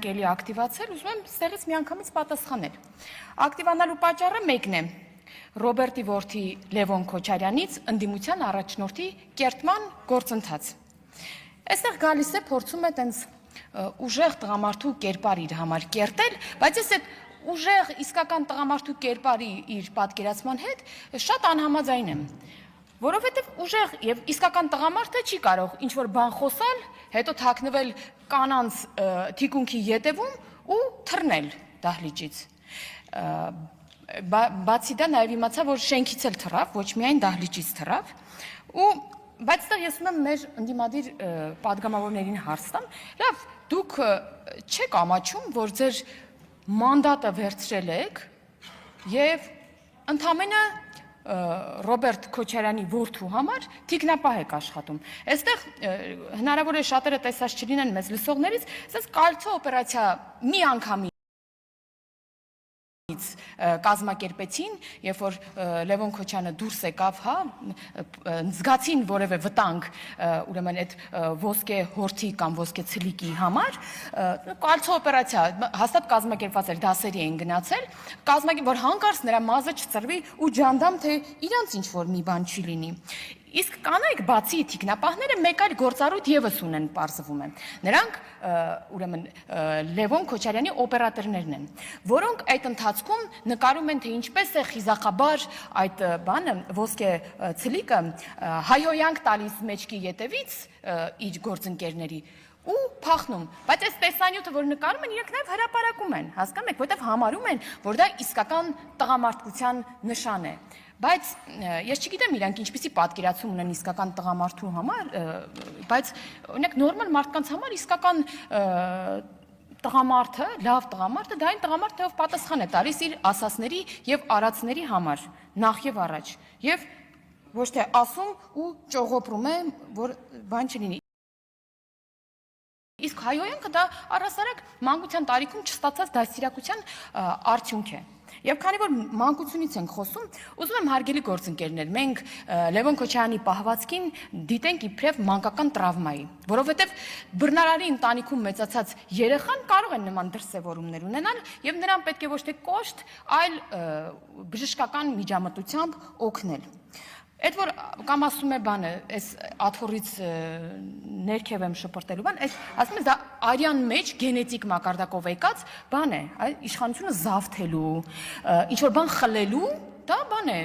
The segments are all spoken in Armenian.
իհարկե էլի ակտիվացել, ուզում եմ ստեղից միանգամից պատասխանել։ Ակտիվանալու պատճառը մեկն է Ռոբերտի որդի Լևոն Քոչարյանից ընդդիմության առաջնորդի կերտման գործընթաց։ Այստեղ գալիս է փորձում է տենց ուժեղ տղամարդու կերպար իր համար կերտել, բայց ես այդ ուժեղ իսկական տղամարդու կերպարի իր պատկերացման հետ շատ անհամաձայն եմ, որովհետև ուժեղ եւ իսկական տղամարդը չի կարող ինչ-որ բան խոսալ, հետո թաքնվել կանանց թիկունքի ետևում ու թռնել դահլիճից։ Բացի դա նաև իմացա, որ շենքից էլ թռավ, ոչ միայն դահլիճից թռավ, բայց դա ես ունեմ մեր ընդդիմադիր պատգամավորներին հարց տամ, լավ, դուք չեք ամաչում, որ ձեր մանդատը վերցրել եք եւ ընդամենը Ռոբերտ Քոչարյանի որդու համար թիկնապահ եք աշխատում։ Այստեղ հնարավոր է շատերը տեսած չլինեն մեզ լսողներից, ասես կալցո օպերացիա մի անգամի կազմակերպեցին, երբ որ Լևոն Քոչյանը դուրս եկավ, հա, զգացին որևէ վտանգ, ուրեմն այդ ոսկե հորթի կամ ոսկե ցլիկի համար, կալցո օպերացիա հաստատ կազմակերպված էր, դասերի էին գնացել, որ հանկարծ նրա մազը չծրվի ու ջանդամ, թե իրանց ինչ որ մի բան չի լինի։ Իսկ կանայք բացի թիկնապահները մեկ այլ գործառույթ եւս ունեն, պարզվում է։ Նրանք ուրեմն Լևոն Քոչարյանի օպերատորներն են, որոնք այդ ընթացքում նկարում են, թե ինչպես է խիզախաբար այդ բանը ոսկե ցլիկը հայհոյանք տալիս մեջքի ետևից իր գործընկերների ու փախնում, բայց այս տեսանյութը, որ նկարում են, իրենք նաև հրապարակում են, հասկանում եք, որտեղ համարում են, որ դա իսկական տղամարդկության նշան է։ Բայց ես չգիտեմ իրանք ինչպիսի պատկերացում ունեն իսկական տղամարդու համար, բայց օրինակ նորմալ մարդկանց համար իսկական տղամարդը, լավ տղամարդը, դա այն տղամարդը, ով պատասխան է տալիս իր ասածների եւ արածների համար, նախ եւ առաջ, եւ ոչ թե ասում ու ճողոպրում է, որ բան չլինի։ Իսկ հայոյանքը դա առհասարակ մանկության տարիքում չստացած դաստիարակության արդյունք է։ Եվ քանի որ մանկությունից ենք խոսում, ուզում եմ հարգելի գործընկերներ, մենք Լևոն Քոչարյանի պահվածքին դիտենք իբրև մանկական տրավմայի, որովհետև բռնարարի ընտանիքում մեծացած երեխան կարող են նման դրսևորումներ ունենալ, եւ նրան պետք է ոչ թե կոշտ, այլ բժշկական միջամտությամբ օգնել։ Այդ որ կամ ասում է բանը, այս աթոռից ներքև եմ շպրտելու բան, այս ասում է դա արյան մեջ գենետիկ մակարդակով եկած բան է, իշխանությունը զավթելու, ինչ-որ բան խլելու, դա բան է,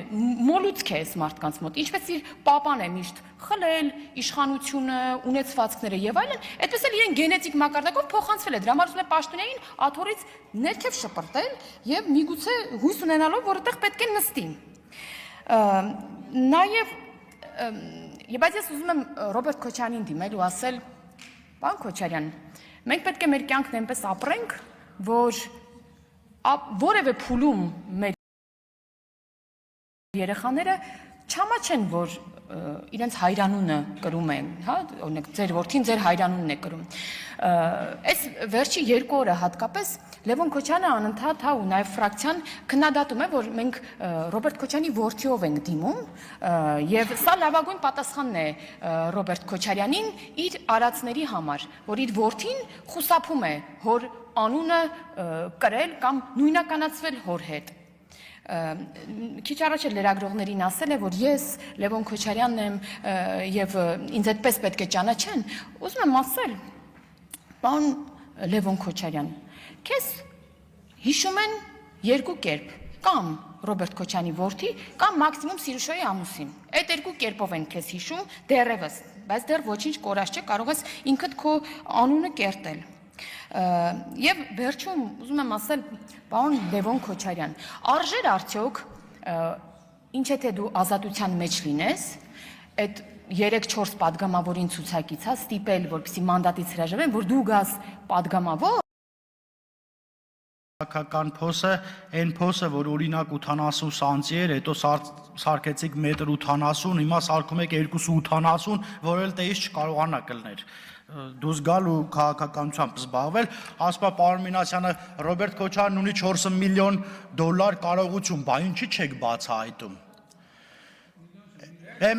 մոլուցք է այս մարդկանց մոտ, ինչպես իր պապան է միշտ խլել, իշխանությունը, ունեցվածքները եւ այլն, այդպես էլ իրեն գենետիկ մակարդակով փոխանցվել է, դրա համար ուզում է պաշտոնային աթոռից ներքև շպրտել եւ միգուցե հույս ունենալով, որ այդտեղ պետք է նստի։ Նաև, բայց ես ուզում եմ Ռոբերտ Քոչարյանին դիմել ու ասել, պարոն Քոչարյան, մենք պետք է մեր կյանքն այնպես ապրենք, որ որևէ փուլում մեր երեխաները չամաչեն, որ իրենց հայրանունը կրում են, հա, օրինակ ձեր որդին ձեր հայրանունն է կրում։ Այս վերջի 2 օրը հատկապես Լևոն Քոչյանը անընդհատ հա ու նաև ֆրակցիան քննադատում է, որ մենք Ռոբերտ Քոչյանի որդիով ենք դիմում, եւ սա լավագույն պատասխանն է Ռոբերտ Քոչարյանին իր արածների համար, որ իր որդին խուսափում է հոր անունը կրել կամ նույնականացվել հոր հետ։ Քիչ առաջ էլ լրագրողներին ասել է, որ ես Լևոն Քոչարյանն եմ եւ ինձ այդպես պետք է ճանաչեն, ուզում եմ ասել, պարոն Լևոն Քոչարյան, քեզ հիշում են 2 կերպ, կամ Ռոբերտ Քոչյանի որդի, կամ մաքսիմում Սիրուշոյի ամուսին։ Այդ 2 կերպով են քեզ հիշում դեռևս, բայց դեռ ոչինչ կորած չէ, կարող ես ինքդ քո անունը կերտել։ Եվ վերջում ուզում եմ ասել, պարոն Լևոն Քոչարյան, արժեր արդյոք ինչ է թե դու ազատության մեջ լինես, այդ 3-4 պատգամավորին ցուցակից հա ստիպել, որպեսզի մանդատից հրաժարվեն, որ դու գաս պատգամավոր։ Քաղաքական փոսը, այն փոսը, որ օրինակ 80 սանտի էր, հետո սարքեցիք 1.80 m, հիմա սարքում եք 2.80, որ էլ տեից չկարողանա կլներ։ Դուս գալ ու քաղաքականությամբ զբաղվել, ասպա պարոն Մինասյանը Ռոբերտ Քոչարյանն ունի 4 միլիոն դոլար կարողություն, բա ինչի չեք բացահայտում։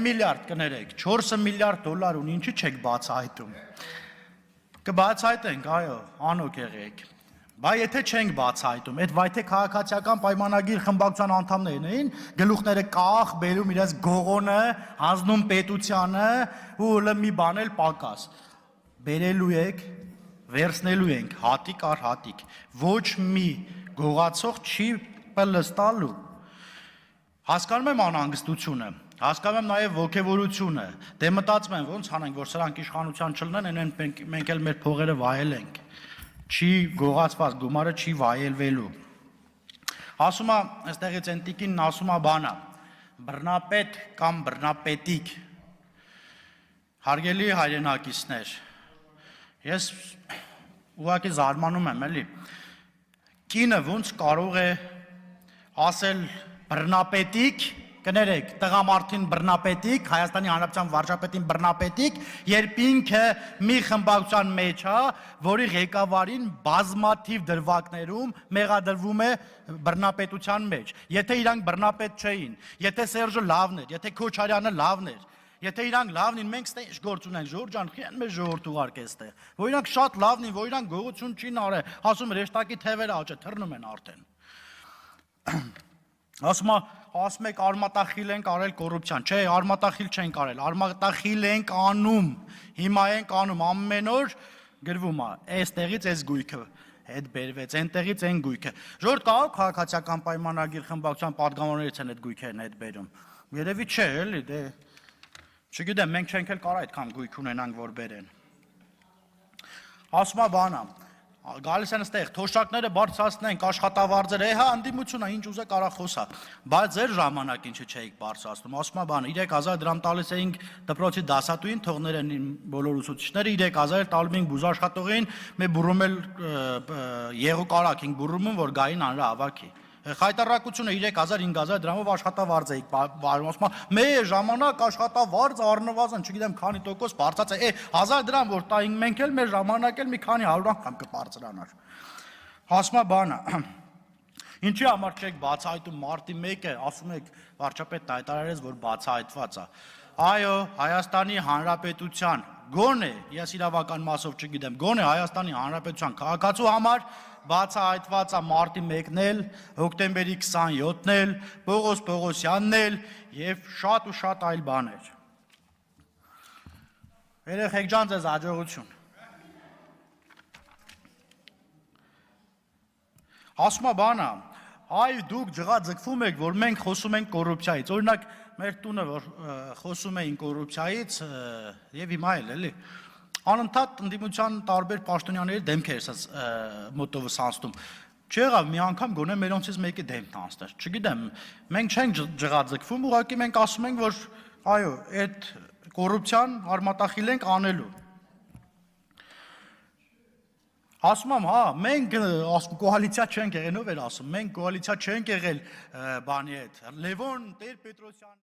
Միլիարդ կներեք, 4 միլիարդ դոլար ունի, ինչի չեք բացահայտում։ Կբացայտենք, այո, անոք եղեք։ Բա եթե չենք բացայտում, այդ վայթե քաղաքացիական պայմանագիր խմբակցության անդամներն էին, գլուխները կախ, բերում իրենց գողոնը, հանձնում պետությանը ու մի բան էլ պակաս։ Բերելու եք, վերցնելու ենք հատիկ առ հատիկ։ Ոչ մի գողացող չի պլստալու։ Հասկանում եմ անհանգստությունը, հասկանում եմ նաև ոգևորությունը, դե մտածում եմ ոնց անենք, որ սրանք իշխանության չլինեն, մենք էլ մեր փողերը վայելենք, չի գողացված գումարը չի վայելվելու։ Ասում է, այստեղից են տիկինն ասում է բանա, բռնապետ կամ բռնապետիկ, հարգելի հայրենակիցներ, ես ուղղակի զարմանում եմ, էլի, կինը ոնց կարող է ասել բռնապետիկ, կներեք, տղամարդին բռնապետիկ, Հայաստանի Հանրապետության վարչապետին բռնապետիկ, երբ ինքը մի խմբակցության մեջ է, որի ղեկավարին բազմաթիվ դրվագներում մեղադրվում է բռնապետության մեջ։ Եթե իրանք բռնապետ չէին, եթե Սերժը լավն էր, եթե Քոչարյանը լավն էր, եթե իրանք լավն են, մենք ստե ինչ գործ ունենք, Ժորժ ջան, խիան մեզ ժողովուրդ ուղարկե ստեղ, որ իրանք շատ լավն են, որ իրանք գողություն չին արել, ասում ռեշտակի թևերը աճը թռնում են արդեն։ Ասում եք արմատախիլ ենք արել կոռուպցիան, չէ, արմատախիլ չենք արել, արմատախիլ ենք անում, հիմա ենք անում, ամեն օր գրվում է, այստեղից այս գույքը հետ բերվեց, այնտեղից այն գույքը։ Ժողովուրդ կարող քաղաքացիական պայմանագիր խմբակցության պատգամավորներից են այդ գույքերն հետ բերում։ Երևի չէ, էլի, դե չգիտեմ, մենք չենք էլ կարող այդքան գույք ունենանք, որ բերեն։ Ասում է բանա, գալիս են ստեղ, թոշակները բարձրացնենք, աշխատավարձերը, հա, ընդդիմություն է, ինչ ուզե կարա խոսա, բայց ձեր ժամանակ ինչը չէիք բարձրացնում, ասում է բանը, 3000 դրամ տալիս էինք դպրոցի դասատուին, թողներ են բոլոր ուսուցիչները, 3000 տալում էինք բուժաշխատողին, մեր բուրում էլ եղու կարակ ենք բուրում, որ գային անրա ավակի։ Խայտարակությունը 3000-5000 դրամով աշխատավարձ էիք վարում, ասում է, մեր ժամանակ աշխատավարձ առնվազն, չգիտեմ քանի տոկոս բարձած է, 1000 դրամ որ տայինք մենք էլ մեր ժամանակ էլ մի քանի 100 անգամ կբարձրանար։ Ասում է բանը, ինչի համար չեք բացահայտում մարտի 1-ը, ասում եք վարչապետն հայտարարեց, որ բացահայտված է։ Այո, Հայաստանի Հանրապետության գոնե, ես իրավական մասով չգիտեմ, գոնե Հայաստանի Հանրապետության քաղաքացու համար բացահայտված է մարտի 1-ն էլ, հոկտեմբերի 27-ն էլ, Պողոս Պողոսյանն էլ եւ շատ ու շատ այլ բաներ։ Երեխեք ջան, ձեզ հաջողություն։ Ասում է բանա, այ դուք ջղաձգվում եք, որ մենք խոսում ենք կոռուպցիայից։ Օրինակ, մեր տունը, որ խոսում էին կոռուպցիայից, եւ հիմա էլ, էլի, անընդհատ ընդդիմության տարբեր պաշտոնյաների դեմքեր էս մոտովս անցնում։ Չեղավ մի անգամ գոնե մերոնցից մեկի դեմքն անցներ։ Չգիտեմ, մենք չենք ջղաձգվում, ուղղակի մենք ասում ենք, որ այո, այդ կոռուպցիան արմատախիլ ենք անելու։ Ասում եմ, հա, մենք կոալիցիա չենք եղել, ով էր ասում, մենք կոալիցիա չենք եղել բանի հետ, Լևոն Տեր-Պետրոսյան